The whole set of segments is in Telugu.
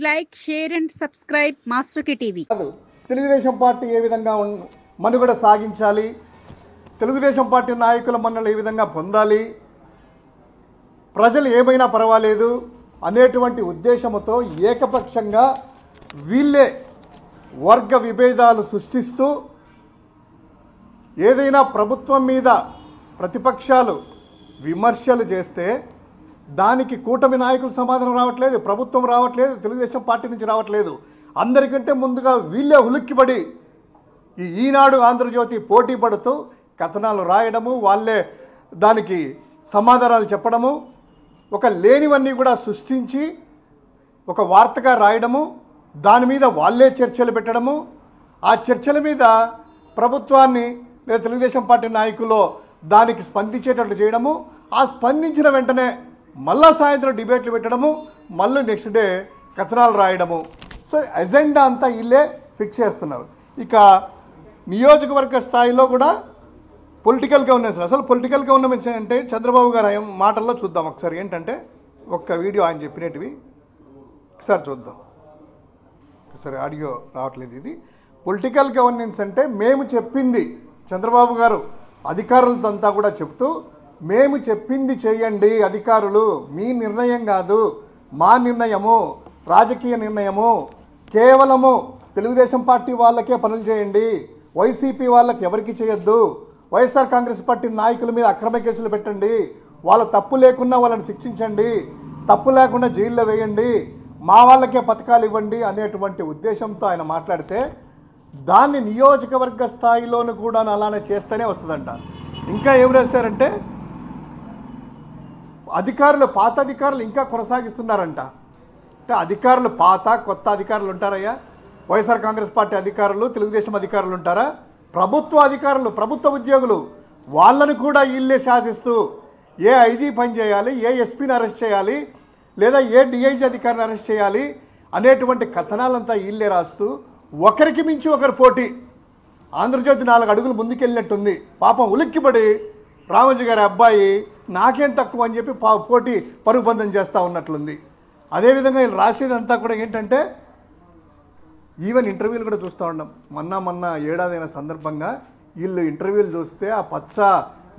like, share and subscribe Master K TV. Telugu Desam party ఏ విధంగా మనుగడ సాగించాలి, తెలుగుదేశం పార్టీ నాయకుల మన్నలు ఏ విధంగా పొందాలి, ప్రజలు ఏమైనా పర్వాలేదు అనేటువంటి ఉద్దేశంతో ఏకపక్షంగా వీళ్ళే వర్గ విభేదాలు సృష్టిస్తూ ఏదైనా ప్రభుత్వం మీద ప్రతిపక్షాలు విమర్శలు చేస్తే దానికి కూటమి నాయకులు సమాధానం రావట్లేదు, ప్రభుత్వం రావట్లేదు, తెలుగుదేశం పార్టీ నుంచి రావట్లేదు. అందరికంటే ముందుగా వీళ్ళే ఉలిక్కిపడి ఈనాడు ఆంధ్రజ్యోతి పోటీ పడుతూ కథనాలు రాయడము, వాళ్ళే దానికి సమాధానాలు చెప్పడము, ఒక లేనివన్నీ కూడా సృష్టించి ఒక వార్తగా రాయడము, దాని మీద వాళ్ళే చర్చలు పెట్టడము, ఆ చర్చల మీద ప్రభుత్వాన్ని లేదా తెలుగుదేశం పార్టీ నాయకులు దానికి స్పందించేటట్లు చేయడము, ఆ స్పందించిన వెంటనే మళ్ళా సాయంత్రం డిబేట్లు పెట్టడము, మళ్ళీ నెక్స్ట్ డే కథనాలు రాయడము. సో ఎజెండా అంతా వీళ్ళే ఫిక్స్ చేస్తున్నారు. ఇక నియోజకవర్గ స్థాయిలో కూడా పొలిటికల్ గవర్నెన్స్, అసలు పొలిటికల్ గవర్నెన్స్ అంటే చంద్రబాబు గారు మాటల్లో చూద్దాం ఒకసారి. ఏంటంటే ఒక్క వీడియో ఆయన చెప్పినట్టువి ఒకసారి చూద్దాం. ఒకసారి ఆడియో రావట్లేదు. ఇది పొలిటికల్ గవర్నెన్స్ అంటే మేము చెప్పింది, చంద్రబాబు గారు అధికారులతో అంతా కూడా చెప్తూ మేము చెప్పింది చేయండి అధికారులు, మీ నిర్ణయం కాదు మా నిర్ణయము, రాజకీయ నిర్ణయము, కేవలము తెలుగుదేశం పార్టీ వాళ్ళకే పనులు చేయండి, వైసీపీ వాళ్ళకి ఎవరికి చేయొద్దు, వైఎస్ఆర్ కాంగ్రెస్ పార్టీ నాయకుల మీద అక్రమ కేసులు పెట్టండి, వాళ్ళ తప్పు లేకున్నా వాళ్ళని శిక్షించండి, తప్పు లేకుండా జైల్లో వేయండి, మా వాళ్ళకే పథకాలు ఇవ్వండి అనేటువంటి ఉద్దేశంతో ఆయన మాట్లాడితే దాన్ని నియోజకవర్గ స్థాయిలోనూ కూడా అలానే చేస్తూనే వస్తుందంట. ఇంకా ఏం రాశారంటే అధికారులు, పాత అధికారులు ఇంకా కొనసాగిస్తున్నారంట. అంటే అధికారులు పాత కొత్త అధికారులు ఉంటారయ్యా? వైఎస్ఆర్ కాంగ్రెస్ పార్టీ అధికారులు, తెలుగుదేశం అధికారులు ఉంటారా? ప్రభుత్వ అధికారులు, ప్రభుత్వ ఉద్యోగులు, వాళ్ళను కూడా వీళ్ళే శాసిస్తూ ఏ ఐజీ పని చేయాలి, ఏ ఎస్పీని అరెస్ట్ చేయాలి, లేదా ఏ డిఐజీ అధికారిని అరెస్ట్ చేయాలి అనేటువంటి కథనాలంతా వీళ్ళే రాస్తూ ఒకరికి మించి ఒకరు పోటీ. ఆంధ్రజ్యోతి 4 అడుగులు ముందుకెళ్ళినట్టుంది. పాపం ఉలిక్కిపడి రామోజీ గారి అబ్బాయి నాకేం తక్కువ అని చెప్పి పోటీ పరుగుబంధం చేస్తూ ఉన్నట్లుంది. అదేవిధంగా వీళ్ళు రాసేదంతా కూడా ఏంటంటే ఈవెన్ ఇంటర్వ్యూలు కూడా చూస్తూ ఉన్నాం. మొన్న ఏడాదైన సందర్భంగా వీళ్ళు ఇంటర్వ్యూలు చూస్తే ఆ పచ్చ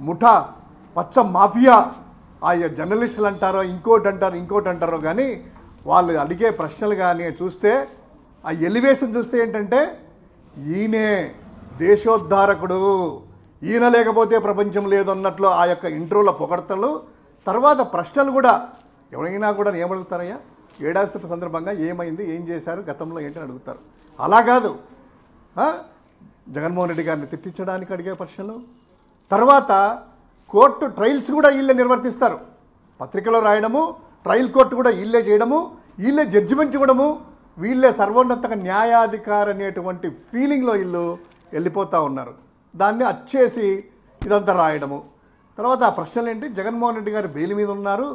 ముఠా, పచ్చ మాఫియా, ఆ జర్నలిస్టులు అంటారో ఇంకోటి అంటారో కానీ వాళ్ళు అడిగే ప్రశ్నలు కానీ చూస్తే ఆ ఎలివేషన్ చూస్తే ఏంటంటే ఈయనే దేశోద్ధారకుడు, ఈయన లేకపోతే ప్రపంచం లేదు అన్నట్లు ఆ యొక్క ఇంట్రోల పొగడతలు. తర్వాత ప్రశ్నలు కూడా ఎవరైనా కూడా ఏమడుగుతారయ్యా, ఏడాది సందర్భంగా ఏమైంది, ఏం చేశారు, గతంలో ఏంటని అడుగుతారు. అలా కాదు, జగన్మోహన్ రెడ్డి గారిని తిట్టించడానికి అడిగే ప్రశ్నలు. తర్వాత కోర్టు ట్రయల్స్ కూడా వీళ్ళే నిర్వర్తిస్తారు. పత్రికలో రాయడము, ట్రయల్ కోర్టు కూడా వీళ్ళే చేయడము, వీళ్ళే జడ్జిమెంట్ ఇవ్వడము, వీళ్ళే సర్వోన్నత న్యాయాధికారి అనేటువంటి ఫీలింగ్లో వీళ్ళు వెళ్ళిపోతూ ఉన్నారు. దాన్ని అచ్చేసి ఇదంతా రాయడము. తర్వాత ఆ ప్రశ్నలు ఏంటి, జగన్మోహన్ రెడ్డి గారు బెయిల్ మీద ఉన్నారు,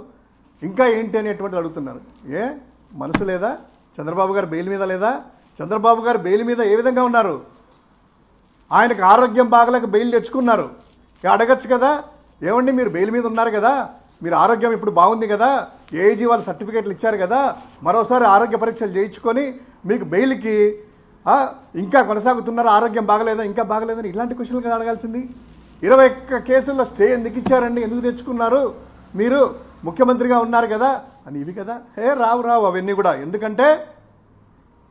ఇంకా ఏంటి అనేటువంటిది అడుగుతున్నారు. ఏ మనసు లేదా? చంద్రబాబు గారు బెయిల్ మీద లేదా? చంద్రబాబు గారు బెయిల్ మీద ఏ విధంగా ఉన్నారు? ఆయనకు ఆరోగ్యం బాగలేక బెయిల్ తెచ్చుకున్నారు. అడగచ్చు కదా, ఏమండి మీరు బెయిల్ మీద ఉన్నారు కదా, మీరు ఆరోగ్యం ఇప్పుడు బాగుంది కదా, ఏఐజీ వాళ్ళు సర్టిఫికేట్లు ఇచ్చారు కదా, మరోసారి ఆరోగ్య పరీక్షలు చేయించుకొని మీకు బెయిల్కి ఇంకా కొనసాగుతున్నారు, ఆరోగ్యం బాగలేదా, ఇంకా బాగలేదని ఇలాంటి క్వశ్చన్లు కదా అడగాల్సింది. 21 కేసుల్లో స్టే ఎందుకు ఇచ్చారండి, ఎందుకు తెచ్చుకున్నారు, మీరు ముఖ్యమంత్రిగా ఉన్నారు కదా అని ఇవి కదా. రావు అవన్నీ కూడా. ఎందుకంటే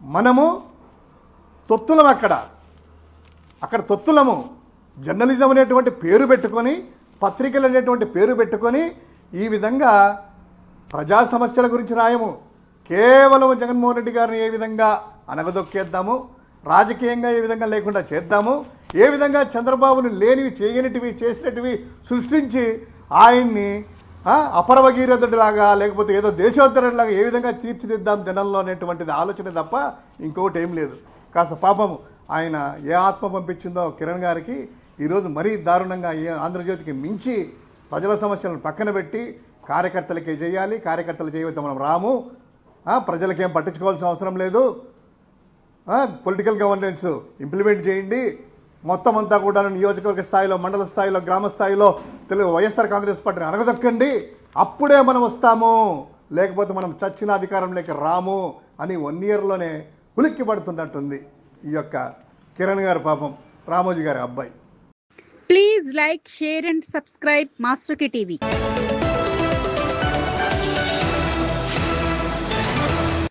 మనము తొత్తులం, అక్కడ తొత్తులము. జర్నలిజం అనేటువంటి పేరు పెట్టుకొని, పత్రికలు అనేటువంటి పేరు పెట్టుకొని ఈ విధంగా ప్రజా సమస్యల గురించి రాయము. కేవలం జగన్మోహన్ రెడ్డి గారిని ఏ విధంగా అనగదొక్కేద్దాము, రాజకీయంగా ఏ విధంగా లేకుండా చేద్దాము, ఏ విధంగా చంద్రబాబును లేనివి చేయనిటివి చేసినటివి సృష్టించి ఆయన్ని అపరభగీరథుడిలాగా లేకపోతే ఏదో దేశోత్తరుడిలాగా ఏ విధంగా తీర్చిదిద్దాం జనంలో అనేటువంటిది ఆలోచన తప్ప ఇంకొకటి ఏం లేదు. కాస్త పాపం ఆయన ఏ ఆత్మ పంపించిందో కిరణ్ గారికి ఈరోజు మరీ దారుణంగా ఆంధ్రజ్యోతికి మించి ప్రజల సమస్యలను పక్కన పెట్టి కార్యకర్తలకే చేయాలి, కార్యకర్తలు చేయవద్దు మనం రాము, ప్రజలకేం పట్టించుకోవాల్సిన అవసరం లేదు, పొలిటికల్ గవర్నెన్స్ ఇంప్లిమెంట్ చేయండి, మొత్తం అంతా కూడా నియోజకవర్గ స్థాయిలో, మండల స్థాయిలో, గ్రామ స్థాయిలో తెలుగు వైఎస్ఆర్ కాంగ్రెస్ పార్టీని అణగదొక్కండి, అప్పుడే మనం వస్తాము లేకపోతే మనం చచ్చిన అధికారంలోకి రాము అని 1 ఇయర్లోనే ఉలిక్కి పడుతున్నట్టుంది ఈ యొక్క కిరణ్ గారు, పాపం రామోజీ గారి అబ్బాయి. Please like, share and subscribe master కి టీవీ.